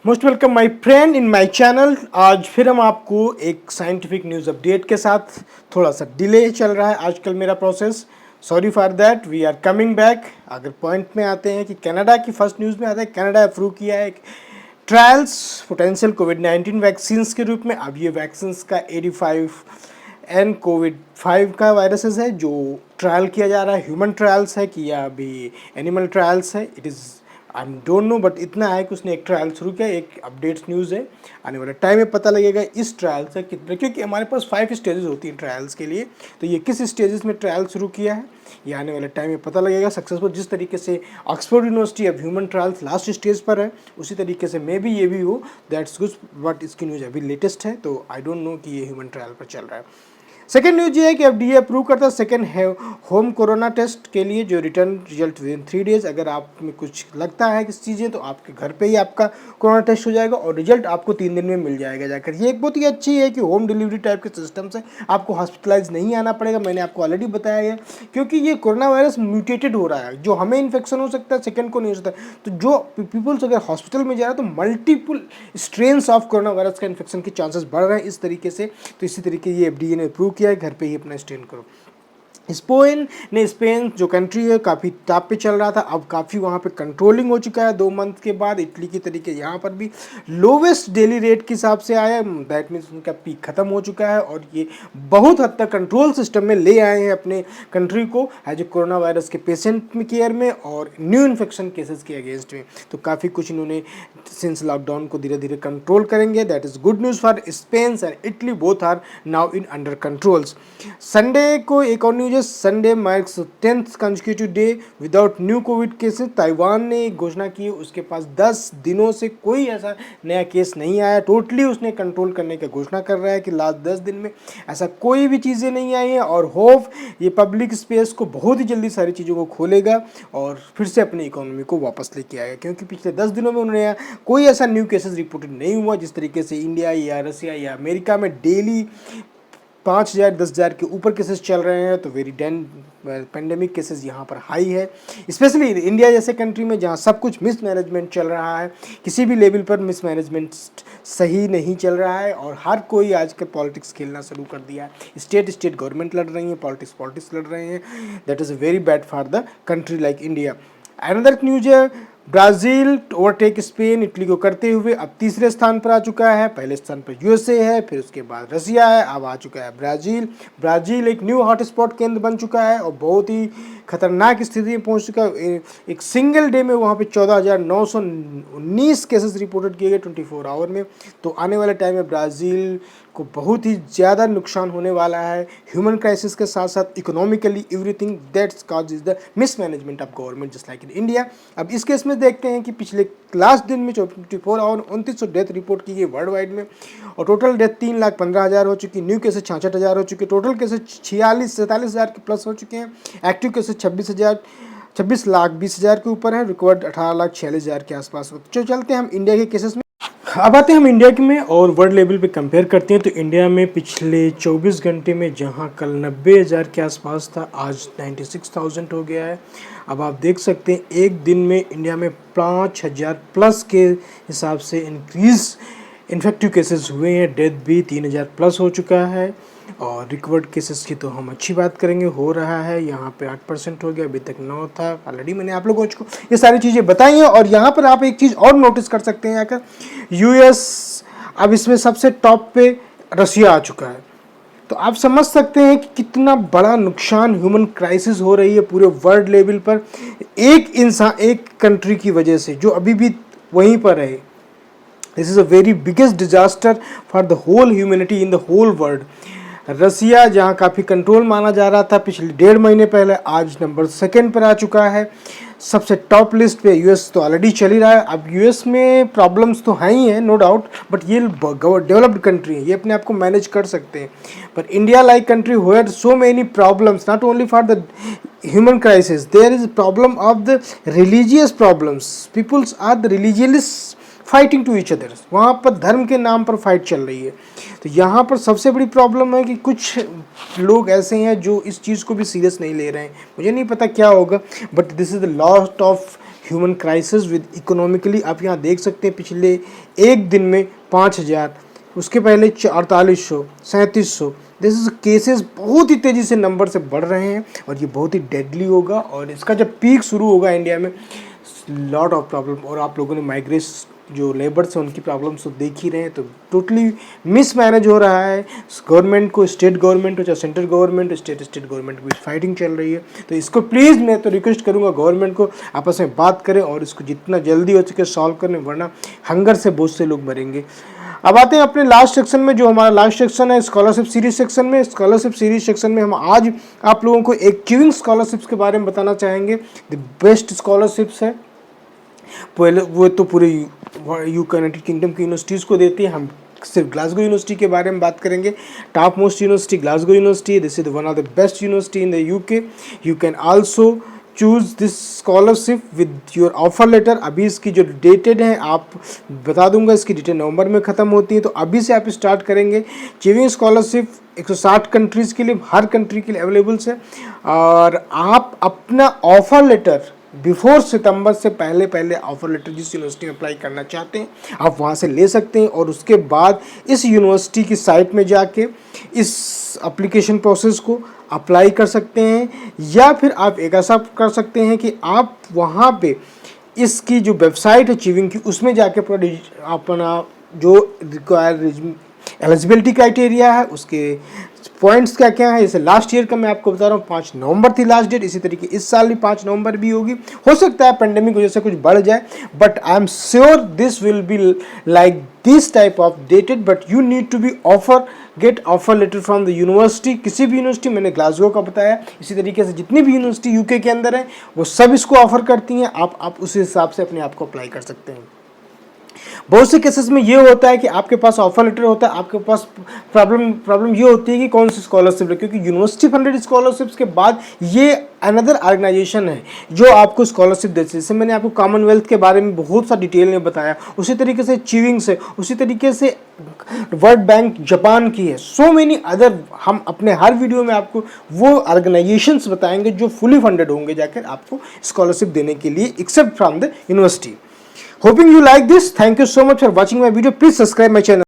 Most welcome my friend in my channel. आज फिर हम आपको एक साइंटिफिक न्यूज़ अपडेट के साथ, थोड़ा सा डिले चल रहा है आजकल मेरा process, sorry for that. We are coming back. अगर पॉइंट में आते हैं कि कनाडा की फर्स्ट न्यूज़ में आता है, कनाडा अप्रूव किया है ट्रायल्स पोटेंशियल कोविड-19 वैक्सीन्स के रूप में। अब ये वैक्सीन्स का 85 एन कोविड-5 का वायरसेस है जो ट्रायल किया जा रहा है। ह्यूमन ट्रायल्स है कि या अभी एनिमल ट्रायल्स है, it is I don't know, but इतना है कि उसने एक ट्रायल शुरू किया। एक अपडेट्स न्यूज़ है, आने वाले टाइम में पता लगेगा इस ट्रायल से कितने, क्योंकि हमारे पास 5 स्टेजेस होती हैं ट्रायल्स के लिए। तो ये किस स्टेजेस में ट्रायल शुरू किया है ये आने वाले टाइम में पता लगेगा सक्सेसफुल। जिस तरीके से ऑक्सफोर्ड यूनिवर्सिटी अब ह्यूमन ट्रायल्स लास्ट स्टेज पर है, उसी तरीके से मे भी ये भी हो, दैट्स गुड। बट इसकी न्यूज़ अभी लेटेस्ट है, तो आई डोंट नो कि ये ह्यूमन ट्रायल पर चल रहा है। सेकेंड न्यूज ये है कि एफडीए अप्रूव करता है सेकेंड होम कोरोना टेस्ट के लिए, जो return result with in 3 days. अगर आप में कुछ लगता है किस चीज़ें, तो आपके घर पे ही आपका कोरोना टेस्ट हो जाएगा और रिजल्ट आपको 3 दिन में मिल जाएगा जाकर। ये एक बहुत ही अच्छी है कि होम डिलीवरी टाइप के सिस्टम से आपको हॉस्पिटलाइज नहीं आना पड़ेगा। मैंने आपको ऑलरेडी बताया है, क्योंकि ये कोरोना वायरस म्यूटेटेड हो रहा है। जो हमें इन्फेक्शन हो सकता है, सेकेंड को नहीं हो सकता। तो जो पीपल्स अगर हॉस्पिटल में जा रहा है, तो multiple strains of corona virus का इन्फेक्शन के चांसेस बढ़ रहे हैं इस तरीके से। तो इसी तरीके ये एफडीए ने अप्रूव किया है, घर पे ही अपना स्टेन करो। स्पेन जो कंट्री है काफ़ी टॉप पे चल रहा था, अब काफ़ी वहाँ पे कंट्रोलिंग हो चुका है 2 मंथ के बाद। इटली की तरीके यहाँ पर भी लोवेस्ट डेली रेट के हिसाब से आया, दैट मीन्स उनका पीक खत्म हो चुका है और ये बहुत हद तक कंट्रोल सिस्टम में ले आए हैं अपने कंट्री को एज ए कोरोना वायरस के पेशेंट में केयर में और न्यू इन्फेक्शन केसेस के अगेंस्ट में। तो काफ़ी कुछ इन्होंने सिंस लॉकडाउन को धीरे धीरे कंट्रोल करेंगे। That is good news for Spain and Italy, both are now in under controls. Sunday को एक और न्यूज है, Sunday marks 10th consecutive day without new COVID cases. Taiwan ने घोषणा की उसके पास 10 दिनों से कोई ऐसा नया केस नहीं आया। टोटली उसने कंट्रोल करने की घोषणा कर रहा है कि लास्ट 10 दिन में ऐसा कोई भी चीज़ें नहीं आई हैं और होप ये पब्लिक स्पेस को बहुत ही जल्दी सारी चीज़ों को खोलेगा और फिर से अपनी इकोनॉमी को वापस लेके आएगा। क्योंकि पिछले 10 दिनों में उन्होंने कोई ऐसा न्यू केसेस रिपोर्टेड नहीं हुआ। जिस तरीके से इंडिया या रसिया या अमेरिका में डेली 5,000 10,000 के ऊपर केसेस चल रहे हैं, तो वेरी पेंडेमिक केसेस यहाँ पर हाई है। स्पेशली इंडिया जैसे कंट्री में जहाँ सब कुछ मिसमैनेजमेंट चल रहा है, किसी भी लेवल पर मिसमैनेजमेंट सही नहीं चल रहा है और हर कोई आजकल पॉलिटिक्स खेलना शुरू कर दिया है। स्टेट गवर्नमेंट लड़ रही है, पॉलिटिक्स लड़ रहे हैं। That is very bad for the country like India. Another news है, ब्राज़ील ओवरटेक स्पेन इटली को करते हुए अब तीसरे स्थान पर आ चुका है। पहले स्थान पर यूएसए है, फिर उसके बाद रसिया है, अब आ चुका है ब्राज़ील एक न्यू हॉटस्पॉट केंद्र बन चुका है और बहुत ही खतरनाक स्थिति में पहुंच चुका है। एक सिंगल डे में वहां पे 14,919 केसेस रिपोर्टेड किए गए 24 आवर में। तो आने वाले टाइम में ब्राज़ील को बहुत ही ज़्यादा नुकसान होने वाला है, ह्यूमन क्राइसिस के साथ साथ economically everything that's cause is the mismanagement of government just like in India. अब इस केस में देखते हैं कि पिछले लास्ट दिन में 24 आवर 2900 डेथ रिपोर्ट की गई वर्ल्ड वाइड में और टोटल डेथ 3,15,000 हो चुकी, न्यू केसेस 66,000 हो चुके, टोटल केसेस 46-47,000 के प्लस हो चुके हैं, एक्टिव केसेस 26,20,000 के ऊपर है, रिकवर्ड 18,46,000 के आसपास। तो चलते हैं हम इंडिया के केसेस में। अब आते हैं हम इंडिया के में और वर्ल्ड लेवल पे कंपेयर करते हैं। तो इंडिया में पिछले 24 घंटे में जहां कल 90,000 के आसपास था, आज 96,000 हो गया है। अब आप देख सकते हैं एक दिन में इंडिया में 5,000 प्लस के हिसाब से इंक्रीज इन्फेक्टिव केसेस हुए हैं। डेथ भी 3,000 प्लस हो चुका है और रिकवर्ड केसेस की तो हम अच्छी बात करेंगे, हो रहा है यहाँ पे 8% हो गया, अभी तक 9 था। ऑलरेडी मैंने आप लोगों को ये सारी चीज़ें बताई हैं। और यहाँ पर आप एक चीज़ और नोटिस कर सकते हैं आकर, यूएस अब इसमें सबसे टॉप पे रसिया आ चुका है। तो आप समझ सकते हैं कि कितना बड़ा नुकसान, ह्यूमन क्राइसिस हो रही है पूरे वर्ल्ड लेवल पर एक इंसान, एक कंट्री की वजह से जो अभी भी वहीं पर है। This is a very biggest disaster for the whole humanity in the whole world. Russia जहां काफ़ी कंट्रोल माना जा रहा था पिछले 1.5 महीने पहले, आज नंबर 2 पर आ चुका है। सबसे टॉप लिस्ट पे यूएस तो ऑलरेडी चल ही रहा है। अब यूएस में प्रॉब्लम्स तो हैं ही हैं, नो डाउट, बट ये डेवलप्ड कंट्री है, ये अपने आप को मैनेज कर सकते हैं। पर India like country where so many problems, not only for the human crisis, there is a problem of the religious problems. Peoples are the religious fighting to each other, वहाँ पर धर्म के नाम पर फाइट चल रही है। तो यहाँ पर सबसे बड़ी प्रॉब्लम है कि कुछ लोग ऐसे हैं जो इस चीज़ को भी सीरियस नहीं ले रहे हैं। मुझे नहीं पता क्या होगा, but this is the loss of human crisis with economically, आप यहाँ देख सकते हैं पिछले एक दिन में 5000, उसके पहले 4800, 3700, दिस इज केसेस बहुत ही तेज़ी से नंबर से बढ़ रहे हैं और ये बहुत ही डेडली होगा। और इसका जब पीक शुरू होगा इंडिया में, लॉट ऑफ प्रॉब्लम, और आप लोगों ने माइग्रेट्स जो लेबर्स हैं उनकी प्रॉब्लम्स तो देख ही रहे हैं। तो टोटली मिसमैनेज हो रहा है गवर्नमेंट को, स्टेट गवर्नमेंट हो चाहे सेंट्रल गवर्नमेंट, स्टेट गवर्नमेंट की फाइटिंग चल रही है। तो इसको प्लीज़ मैं तो रिक्वेस्ट करूंगा गवर्नमेंट को आपस में बात करें और इसको जितना जल्दी हो सके सॉल्व करें, वरना हंगर से बहुत से लोग मरेंगे। अब आते हैं अपने लास्ट सेक्शन में, जो हमारा लास्ट सेक्शन है स्कॉलरशिप सीरीज सेक्शन में। स्कॉलरशिप सीरीज सेक्शन में हम आज आप लोगों को एक क्यूइंग स्कॉलरशिप्स के बारे में बताना चाहेंगे। द बेस्ट स्कॉलरशिप्स है, पहले वो तो पूरे यूनाइटेड किंगडम की यूनिवर्सिटीज़ को देती है, हम सिर्फ ग्लासगो यूनिवर्सिटी के बारे में बात करेंगे। Top most university Glasgow university, this is one of the best university in the UK. You can also choose this scholarship with your offer letter. अभी इसकी जो डेटेड है आप बता दूंगा, इसकी डेटेड नवंबर में ख़त्म होती है, तो अभी से आप स्टार्ट करेंगे। अचीविंग स्कॉलरशिप 160 कंट्रीज़ के लिए, हर कंट्री के लिए अवेलेबल्स है, और आप अपना ऑफर लेटर बिफोर सितंबर से पहले ऑफर लेटर जिस यूनिवर्सिटी में अप्लाई करना चाहते हैं आप वहाँ से ले सकते हैं, और उसके बाद इस यूनिवर्सिटी की साइट में जाके इस एप्लीकेशन प्रोसेस को अप्लाई कर सकते हैं। या फिर आप एक ऐसा कर सकते हैं कि आप वहाँ पे इसकी जो वेबसाइट है अचीविंग की, उसमें जाके पूरा अपना जो रिक्वायर्ड एलिजिबिलिटी क्राइटेरिया है, उसके पॉइंट्स क्या क्या है, जैसे लास्ट ईयर का मैं आपको बता रहा हूँ 5 नवंबर थी लास्ट डेट, इसी तरीके इस साल भी 5 नवंबर भी होगी। हो सकता है पेंडेमिक की वजह से कुछ बढ़ जाए, but I am sure this will be like this type of dated, but you need to be get offer letter from the university. किसी भी यूनिवर्सिटी, मैंने ग्लासगो का बताया, इसी तरीके से जितनी भी यूनिवर्सिटी यूके के अंदर है वो सब इसको ऑफर करती हैं। आप उस हिसाब से अपने आप को अप्लाई कर सकते हैं। बहुत से केसेस में ये होता है कि आपके पास ऑफर लेटर होता है, आपके पास प्रॉब्लम ये होती है कि कौन सी स्कॉलरशिप है, क्योंकि यूनिवर्सिटी फंडेड स्कॉलरशिप्स के बाद ये अनदर ऑर्गेनाइजेशन है जो आपको स्कॉलरशिप देती है। जैसे मैंने आपको कॉमनवेल्थ के बारे में बहुत सा डिटेल में बताया, उसी तरीके से अचीविंग्स है, उसी तरीके से वर्ल्ड बैंक जापान की है, सो मेनी अदर। हम अपने हर वीडियो में आपको वो ऑर्गेनाइजेशंस बताएंगे जो फुली फंडेड होंगे जाकर आपको स्कॉलरशिप देने के लिए, except from the university. Hoping you like this. Thank you so much for watching my video. Please subscribe my channel.